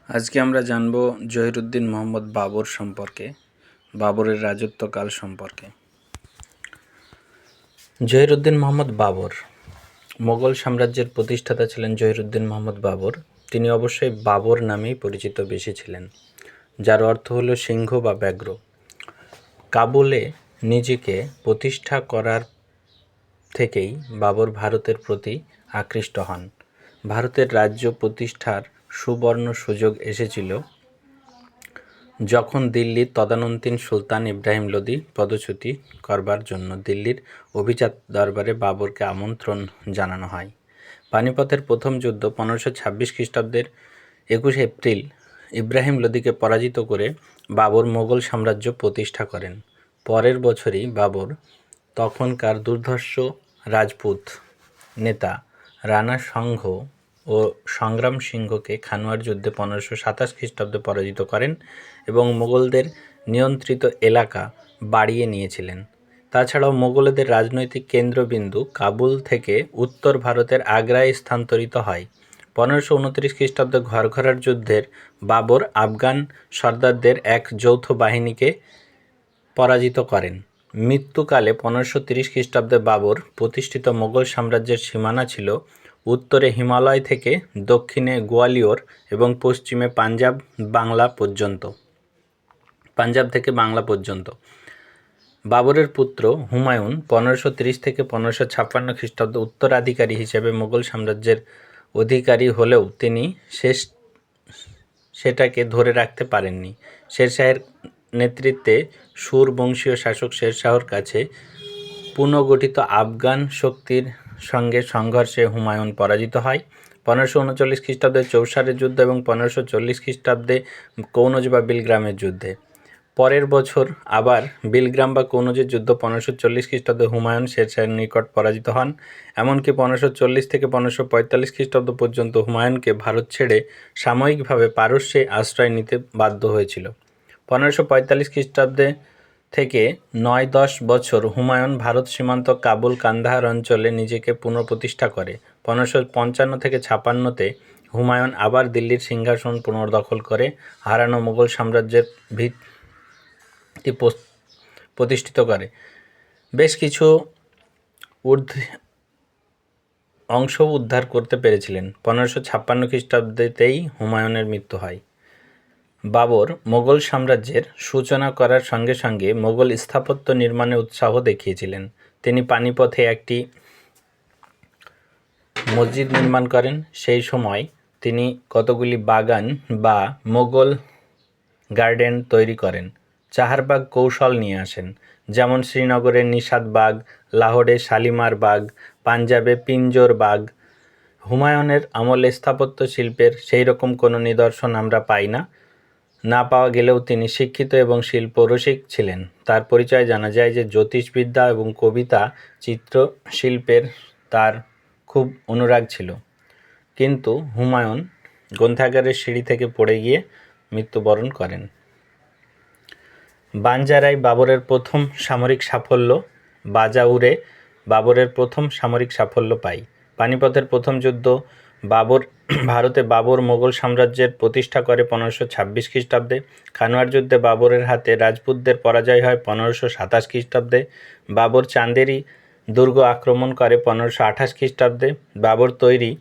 আজকে আমরা জানব জহিরুদ্দিন মোহাম্মদ বাবর সম্পর্কে, বাবরের রাজত্বকাল সম্পর্কে। জহিরুদ্দিন মোহাম্মদ বাবর মোগল সাম্রাজ্যের প্রতিষ্ঠাতা ছিলেন জহিরুদ্দিন মোহাম্মদ বাবর। তিনি অবশ্যই বাবর নামেই পরিচিত বেশি ছিলেন, যার অর্থ হলো সিংহ বা ব্যাঘ্র। কাবুলে নিজেকে প্রতিষ্ঠা করার থেকেই বাবর ভারতের প্রতি আকৃষ্ট হন। ভারতের রাজ্য প্রতিষ্ঠার সুবর্ণ সুযোগ এসেছিল যখন দিল্লির তদানীন্তন সুলতান ইব্রাহিম লোদি পদচ্যুতি করবার জন্য দিল্লির অভিজাত দরবারে বাবরকে আমন্ত্রণ জানানো হয়। পানিপথের প্রথম যুদ্ধ 1526 খ্রিস্টাব্দের 21 এপ্রিল ইব্রাহিম লোদিকে পরাজিত করে বাবর মোগল সাম্রাজ্য প্রতিষ্ঠা করেন। পরের বছরই বাবর তখনকার দুর্ধর্ষ রাজপুত নেতা রাণা সিংহ ও সংগ্রাম সিংহকে খানোয়ার যুদ্ধে 1527 খ্রিস্টাব্দে পরাজিত করেন এবং মোগলদের নিয়ন্ত্রিত এলাকা বাড়িয়ে নিয়েছিলেন। তাছাড়াও মোগলদের রাজনৈতিক কেন্দ্রবিন্দু কাবুল থেকে উত্তর ভারতের আগ্রায় স্থানান্তরিত হয়। 1529 খ্রিস্টাব্দে ঘরঘরার যুদ্ধের বাবর আফগান সর্দারদের এক যৌথ বাহিনীকে পরাজিত করেন। মৃত্যুকালে 1530 খ্রিস্টাব্দে বাবর প্রতিষ্ঠিত মোগল সাম্রাজ্যের সীমানা ছিল উত্তরে হিমালয় থেকে দক্ষিণে গোয়ালিয়র এবং পশ্চিমে পাঞ্জাব থেকে বাংলা পর্যন্ত। বাবরের পুত্র হুমায়ুন 1530 থেকে 1556 খ্রিস্টাব্দে উত্তরাধিকারী হিসেবে মোগল সাম্রাজ্যের অধিকারী হলেও তিনি সেটাকে ধরে রাখতে পারেননি। শেরশাহের নেতৃত্বে সুর বংশীয় শাসক শেরশাহর কাছে পুনর্গঠিত আফগান শক্তির সঙ্গে সংঘর্ষে হুমায়ুন পরাজিত হয়। 1539 খ্রিস্টাব্দে চৌসারের যুদ্ধ এবং 1540 খ্রিস্টাব্দে কৌনজ বা বিলগ্রামের যুদ্ধে। পরের বছর আবার বিলগ্রাম বা কৌনজের যুদ্ধ 1540 খ্রিস্টাব্দে হুমায়ুন শেরশাহের নিকট পরাজিত হন। এমনকি 1540 থেকে 1545 খ্রিস্টাব্দ পর্যন্ত হুমায়ুনকে ভারত ছেড়ে সাময়িকভাবে পারস্যে আশ্রয় নিতে বাধ্য হয়েছিল। 1545 খ্রিস্টাব্দে থেকে 9-10 বছর হুমায়ুন ভারত সীমান্ত কাবুল কান্দাহার অঞ্চলে নিজেকে পুনঃপ্রতিষ্ঠা করে। 1555 থেকে 56তে হুমায়ুন আবার দিল্লির সিংহাসন পুনর্দখল করে হারানো মোগল সাম্রাজ্যের ভিত্তি প্রতিষ্ঠিত করে। বেশ কিছু অংশ উদ্ধার করতে পেরেছিলেন। 1556 খ্রিস্টাব্দেতেই হুমায়ুনের মৃত্যু হয়। বাবর মোগল সাম্রাজ্যের সূচনা করার সঙ্গে সঙ্গে মোগল স্থাপত্য নির্মাণে উৎসাহ দেখিয়েছিলেন। তিনি পানিপথে একটি মসজিদ নির্মাণ করেন। সেই সময় তিনি কতগুলি বাগান বা মোগল গার্ডেন তৈরি করেন। চাহারবাগ কৌশল নিয়ে আসেন, যেমন শ্রীনগরের নিশাদ বাগ, লাহোরে শালিমার বাগ, পাঞ্জাবে পিঞ্জোর বাগ। হুমায়ুনের আমলে স্থাপত্য শিল্পের সেই রকম কোনো নিদর্শন আমরা পাই না পাওয়া গেলেও তিনি শিক্ষিত এবং শিল্পরসিক ছিলেন। তার পরিচয় জানা যায় যে জ্যোতিষবিদ্যা এবং কবিতা চিত্রশিল্পের তার খুব অনুরাগ ছিল। কিন্তু হুমায়ুন গ্রন্থাগারের সিঁড়ি থেকে পড়ে গিয়ে মৃত্যুবরণ করেন। বানজারায় বাবরের প্রথম সামরিক সাফল্য, বাজাউরে বাবরের প্রথম সামরিক সাফল্য পায়। পানিপথের প্রথম যুদ্ধ ভারতে বাবর মোগল সাম্রাজ্যের প্রতিষ্ঠা করে 1526 খ্রিস্টাব্দে। খানোয়ার যুদ্ধে বাবরের হাতে রাজপুতদের পরাজয় হয় 1527 খ্রিস্টাব্দে। বাবর চাঁদেরি দুর্গ আক্রমণ করে 1528 খ্রিস্টাব্দে। বাবর তৈরি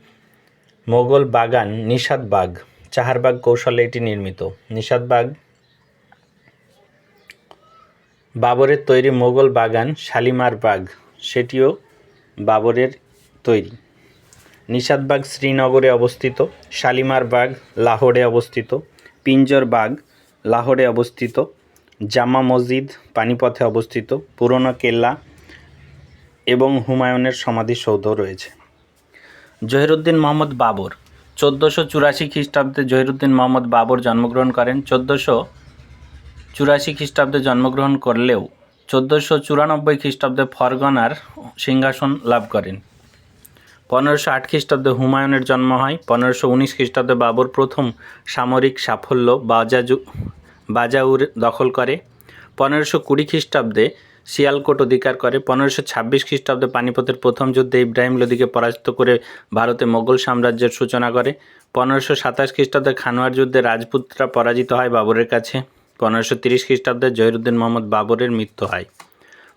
মোগল বাগান নিশাদ বাগ, চাহারবাগ কৌশলে এটি নির্মিত। নিশাদ বাগ বাবরের তৈরি মোগল বাগান শালিমার বাগ, সেটিও বাবরের তৈরি। নিশাদবাগ শ্রীনগরে অবস্থিত, শালিমার বাগ লাহোরে অবস্থিত, পিঞ্জর বাগ লাহোরে অবস্থিত, জামা মসজিদ পানিপথে অবস্থিত, পুরনো কেল্লা এবং হুমায়ুনের সমাধিসৌধ রয়েছে। জহিরুদ্দিন মোহাম্মদ বাবর 1484 খ্রিস্টাব্দে জহিরুদ্দিন মোহাম্মদ বাবর জন্মগ্রহণ করেন। 1484 খ্রিস্টাব্দে জন্মগ্রহণ করলেও 1494 খ্রিস্টাব্দে ফরগনার সিংহাসন লাভ করেন। 1508 খ্রিস্টাব্দে হুমায়ুনের জন্ম হয়। 1519 খ্রিস্টাব্দে বাবর প্রথম সামরিক সাফল্য বাজাউর দখল করে। 1520 খ্রিস্টাব্দে শিয়ালকোট অধিকার করে। 1526 খ্রিস্টাব্দে পানিপথের প্রথম যুদ্ধে ইব্রাহিম লোদিকে পরাজিত করে ভারতে মোগল সাম্রাজ্যের সূচনা করে। 1527 খ্রিস্টাব্দে খানোয়ার যুদ্ধে রাজপুতরা পরাজিত হয় বাবরের কাছে। 1530 খ্রিস্টাব্দে জহিরুদ্দিন মোহাম্মদ বাবরের মৃত্যু হয়।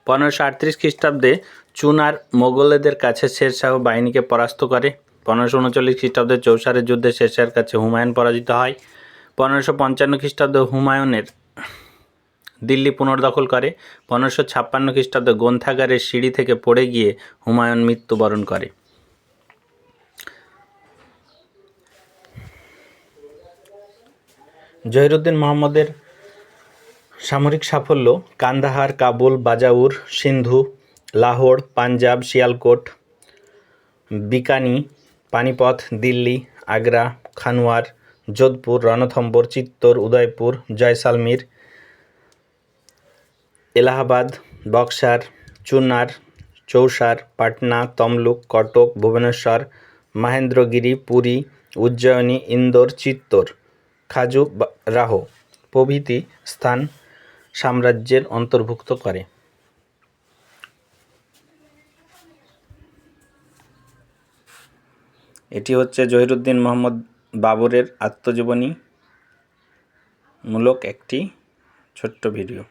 1538 খ্রিস্টাব্দে চুনার মোগলদের কাছে শেরশাহ বাহিনীকে পরাস্ত করে। 1539 খ্রিস্টাব্দে চৌসারের যুদ্ধে শেরশাহের কাছে হুমায়ুন পরাজিত হয়। 1555 খ্রিস্টাব্দে হুমায়ুনের দিল্লি পুনর্দখল করে। 1556 খ্রিস্টাব্দে গ্রন্থাগারের সিঁড়ি থেকে পড়ে গিয়ে হুমায়ুন মৃত্যুবরণ করে। জহিরুদ্দিন মোহাম্মদের সামরিক সাফল্য কান্দাহার, কাবুল, বাজাউর, সিন্ধু, লাহোর, পাঞ্জাব, শিয়ালকোট, বিকানি, পানিপথ, দিল্লি, আগ্রা, খানোয়ার, যোধপুর, রণথম্বর, চিত্তোর, উদয়পুর, জয়সালমীর, এলাহাবাদ, বক্সার, চুনার, চৌসার, পাটনা, তমলুক, কটক, ভুবনেশ্বর, মহেন্দ্রগিরি, পুরী, উজ্জয়িনী, ইন্দোর, চিত্তোর, খাজুরাহ প্রভৃতি স্থান সাম্রাজ্যের অন্তর্ভুক্ত করে। এটি হচ্ছে জহিরুদ্দিন মোহাম্মদ বাবরের আত্মজীবনী মূলক একটি ছোট্ট ভিডিও।